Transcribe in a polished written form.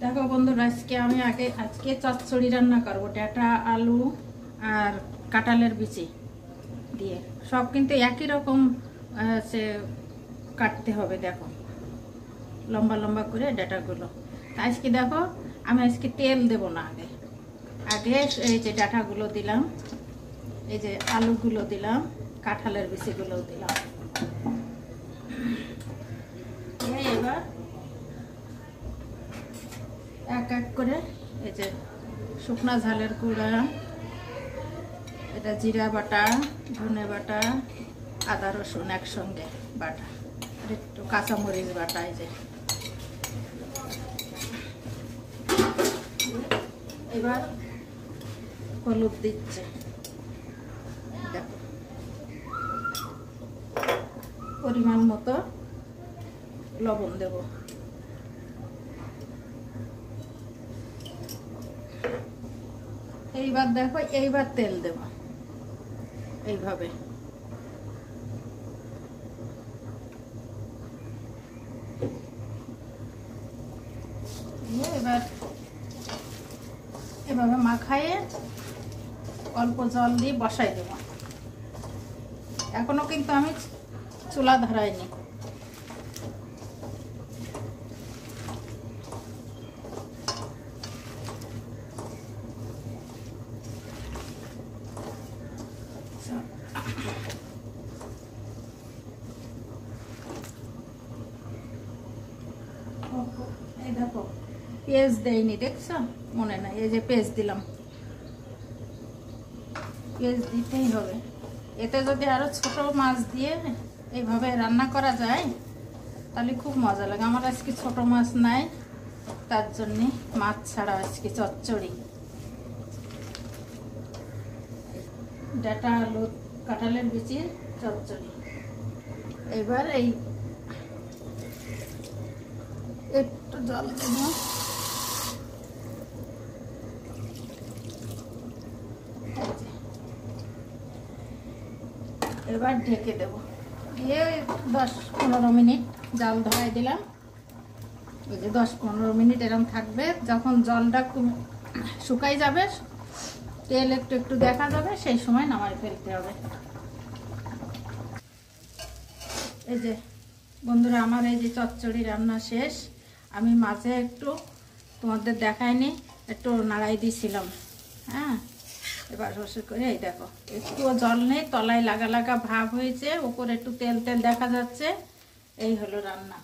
দেখো বন্ধুরা, আজকে চচ্চড়ি রান্না করবো। ডাঁটা, আলু আর কাঁঠালের বিচি দিয়ে। সব কিন্তু একই রকম সে কাটতে হবে। দেখো লম্বা লম্বা করে ডাঁটাগুলো। আজকে দেখো আমি আজকে তেল দেব না। আগে এই যে ডাঁটাগুলো দিলাম, এই যে আলুগুলো দিলাম, কাঁঠালের বিচিগুলো দিলাম। এবার এক এক করে এই যে শুকনা ঝালের গুঁড়া, এটা জিরা বাটা, ধনে বাটা, আদা রসুন একসঙ্গে বাটা, আর একটু কাঁচামরিচ বাটা। এই যে এবার হলুদ দিচ্ছে, দেখো পরিমাণ মতো লবণ দেব। এইবার দেখো, এইবার তেল দেব এইভাবে। এবার এভাবে মাখায়ে অল্প জল দিয়ে বসাই দেব। এখনো কিন্তু আমি চুলা ধরাইনি। এই দেখো পেঁয়াজ দেয়নি, দেখছো? মনে নাই, এই যে পেঁয়াজ দিলাম। পেঁয়াজ দিতেই হবে। এতে যদি আরো ছোট মাছ দিয়ে এইভাবে রান্না করা যায় তাহলে খুব মজা লাগে। আমার আজকে ছোট মাছ নাই, তার জন্যে মাছ ছাড়া আজকে চচ্চড়ি। ডাঁটা, আলু, কাঁঠালের বিচির চচ্চড়ি। এবার এই একটু জল দেব। এবার ঢেকে দেব, দিয়ে 10-15 মিনিট জাল ধরাই দিলাম। ওই যে 10-15 মিনিট এরকম থাকবে। যখন জলটা শুকাই যাবে, তেল একটু একটু দেখা যাবে, সেই সময় নামাই ফেলতে হবে। এই যে বন্ধুরা, আমার এই যে চচ্চড়ি রান্না শেষ। আমি মাঝে একটু তোমাদের দেখাইনি, একটু নাড়াই দিয়েছিলাম। হ্যাঁ, এবার রসে করে এই দেখো একটুও জল নেই, তলায় লাগা লাগা ভাব হয়েছে, উপরে একটু তেল তেল দেখা যাচ্ছে। এই হলো রান্না।